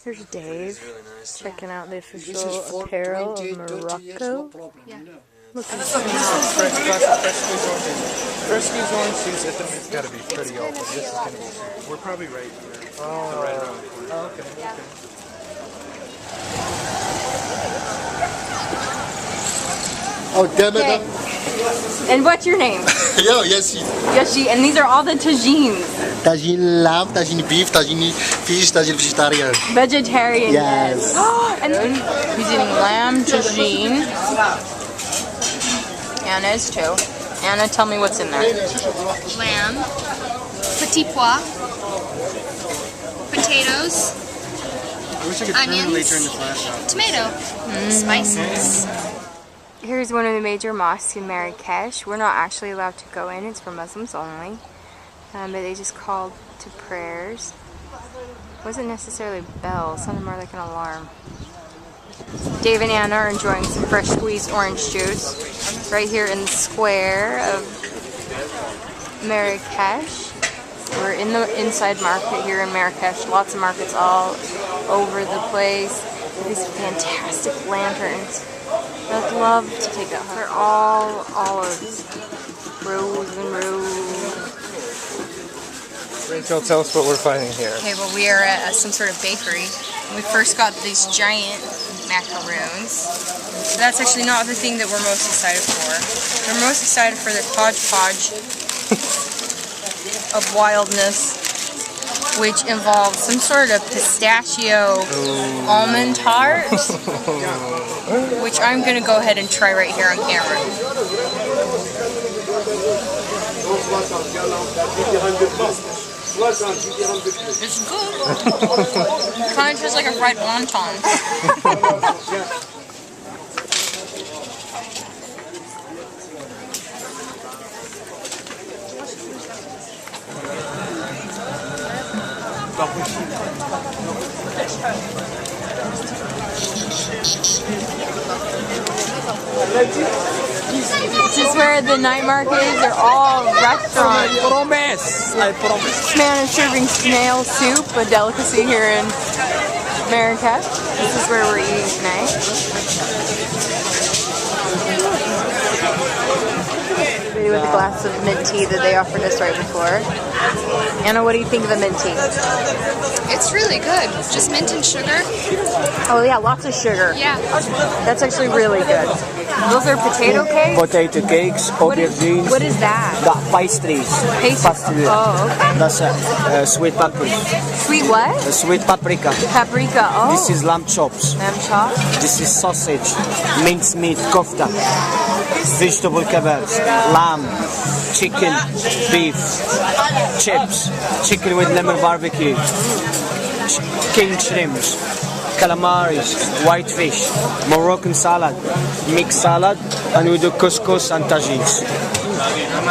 Here's Dave, checking out the official apparel of Morocco. Looking Fresh squeezed orange juice at the it's got to be pretty open. This is going to be. We're probably right here. Right around the corner. Oh, okay. Oh, damn it. Okay. And what's your name? Yo, Yoshi. Yoshi, and these are all the tagines. Tagine lamb, tagine beef, tagine fish, tagine vegetarian. Vegetarian. Yes. And he's eating lamb tagine. Anna is too. Anna, tell me what's in there. Lamb, petit pois, potatoes, onions, tomato, spices. Here's one of the major mosques in Marrakech. We're not actually allowed to go in. It's for Muslims only. But they just called to prayers. It wasn't necessarily a bell. It sounded more like an alarm. Dave and Anna are enjoying some fresh squeezed orange juice right here in the square of Marrakech. We're in the inside market here in Marrakech. Lots of markets all over the place. These fantastic lanterns. I'd love to take that home. They're all olives. Rows and rows. Rachel, tell us what we're finding here. Okay, well we are at some sort of bakery. We first got these giant macaroons. So that's actually not the thing that we're most excited for. We're most excited for this hodgepodge of wildness, which involves some sort of pistachio almond tart, which I'm going to go ahead and try right here on camera. It's good. Kind of tastes like a fried wonton. This is where the night market is. They're all restaurants. This man is serving snail soup, a delicacy here in Marrakech. This is where we're eating tonight. With a glass of mint tea that they offered us right before. Anna, what do you think of the mint tea? It's really good. Just mint and sugar. Oh yeah, lots of sugar. Yeah. That's actually really good. Those are potato cakes? Potato cakes, aubergines. What is that? Got pastries. Pastries. Oh, okay. That's sweet paprika. Sweet what? Sweet paprika. Paprika. Oh. This is lamb chops. Lamb chops. This is sausage, minced meat, kofta, vegetable kebabs, lamb, chicken, beef, chips, chicken with lemon barbecue, king shrimps, calamaris, white fish, Moroccan salad, mixed salad, and we do couscous and tagines.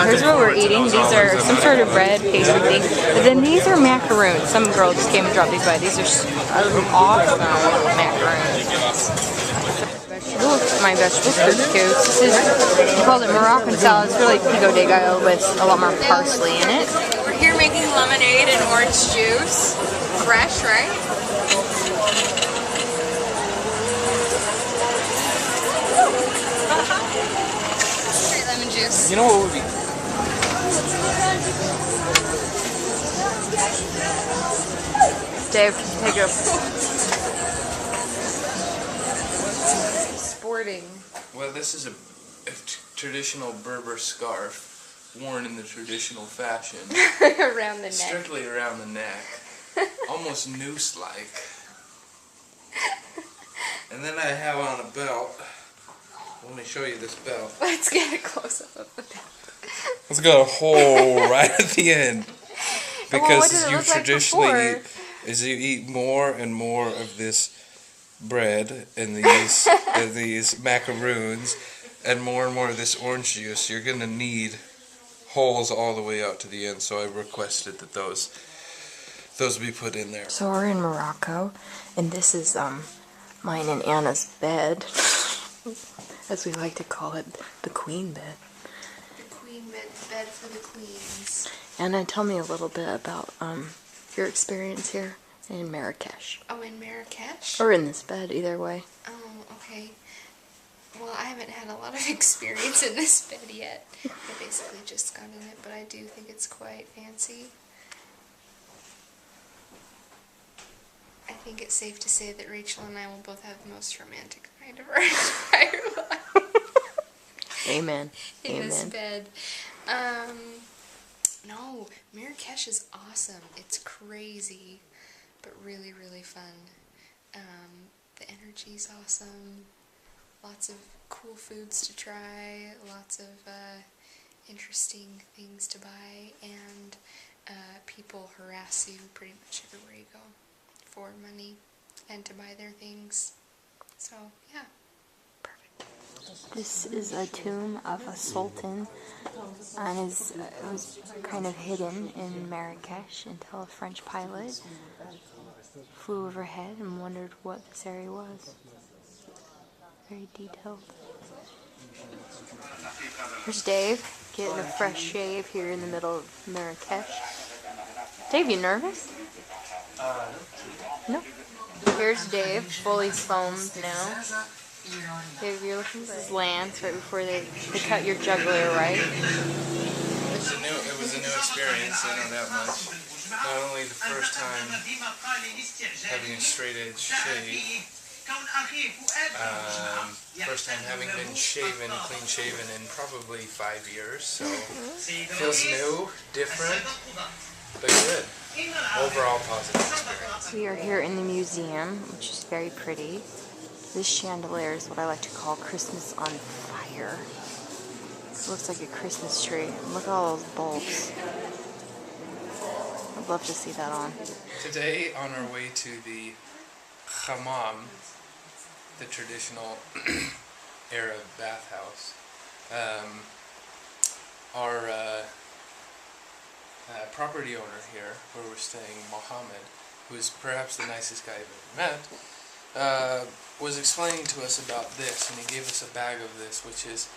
Here's what we're eating. These are some sort of bread pastry thing. But then these are macaroons. Some girl just came and dropped these by. These are awesome macaroons. My vegetables couscous. This is, we call it Moroccan salad. It's really pico de gallo with a lot more parsley in it. We're here making lemonade and orange juice. Fresh, right? Straight lemon juice. You know what would be? Dave, take a sporting. Well, this is a traditional Berber scarf worn in the traditional fashion. Around the neck. Strictly around the neck. Almost noose-like. And then I have on a belt. Let me show you this belt. Let's get a close-up of the belt. It's got a hole right at the end. Because you traditionally eat, as you eat more and more of this bread and these macaroons and more of this orange juice, you're going to need holes all the way out to the end. So I requested that those be put in there. So we're in Morocco, and this is mine and Anna's bed, as we like to call it, the queen bed. The queen bed for the queens. Anna, tell me a little bit about your experience here In Marrakech. Oh, in Marrakech? Or in this bed, either way. Oh, okay. Well, I haven't had a lot of experience in this bed yet. I basically just got in it, but I do think it's quite fancy. I think it's safe to say that Rachel and I will both have the most romantic night of our entire life. Amen. In this bed. No, Marrakech is awesome. It's crazy, but really, really fun. The energy's awesome. Lots of cool foods to try. Lots of interesting things to buy. And people harass you pretty much everywhere you go for money and to buy their things. So, yeah. This is a tomb of a sultan, and it was kind of hidden in Marrakech until a French pilot flew overhead and wondered what this area was. Very detailed. Here's Dave getting a fresh shave here in the middle of Marrakech. Dave, you nervous? No. Here's Dave, fully foamed now. Dave, you're looking at his lance right before they cut your jugular, right? It was a new experience, I know that much. Not only the first time having a straight edge shave, first time having been shaven, clean shaven in probably 5 years, so feels new, different, but good. Overall positive experience. We are here in the museum, which is very pretty. This chandelier is what I like to call Christmas on fire. It looks like a Christmas tree. Look at all those bulbs. I'd love to see that on. Today, on our way to the hammam, the traditional Arab bathhouse, our property owner here, where we're staying, Mohammed, who is perhaps the nicest guy I've ever met, was explaining to us about this, and he gave us a bag of this, which is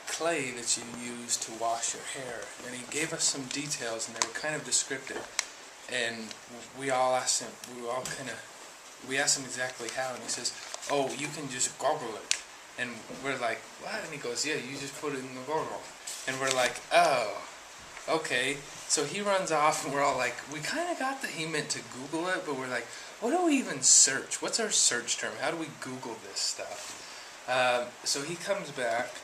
clay that you use to wash your hair. And he gave us some details, and they were kind of descriptive. And we asked him exactly how, and he says, "Oh, you can just goggle it." And we're like, "What?" And he goes, "Yeah, you just put it in the goggle." And we're like, "Oh, okay." So he runs off, and we're all like, we kind of got that he meant to Google it, but we're like, what do we even search? What's our search term? How do we Google this stuff? So he comes back,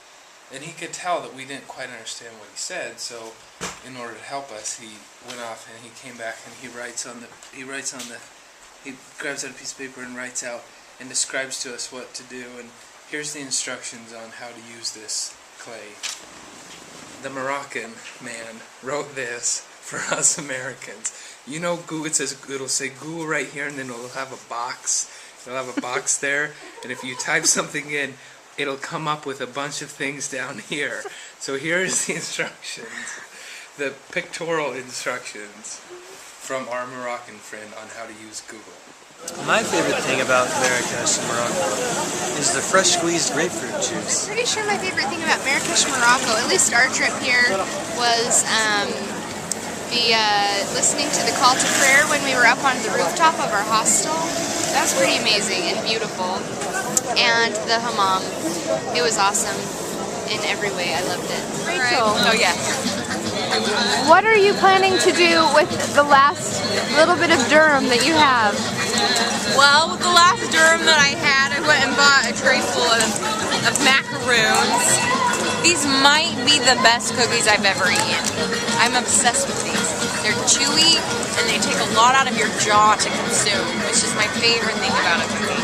and he could tell that we didn't quite understand what he said. So, in order to help us, he went off and he came back and he grabs out a piece of paper and writes out and describes to us what to do. And here's the instructions on how to use this clay. The Moroccan man wrote this for us Americans. You know, it'll say Google right here, and then it'll have a box. It'll have a box there, and if you type something in, it'll come up with a bunch of things down here. So here's the instructions, the pictorial instructions from our Moroccan friend on how to use Google. My favorite thing about Marrakech and Morocco is the fresh squeezed grapefruit juice. I'm pretty sure my favorite thing about Marrakech, Morocco, at least our trip here, was listening to the call to prayer when we were up on the rooftop of our hostel. That was pretty amazing and beautiful. And the hammam, it was awesome in every way. I loved it. Rachel. Oh yeah. What are you planning to do with the last little bit of durum that you have? Well, with the last durum that I had, I went and bought a tray full of macaroons. These might be the best cookies I've ever eaten. I'm obsessed with these. They're chewy and they take a lot out of your jaw to consume, which is my favorite thing about a cookie.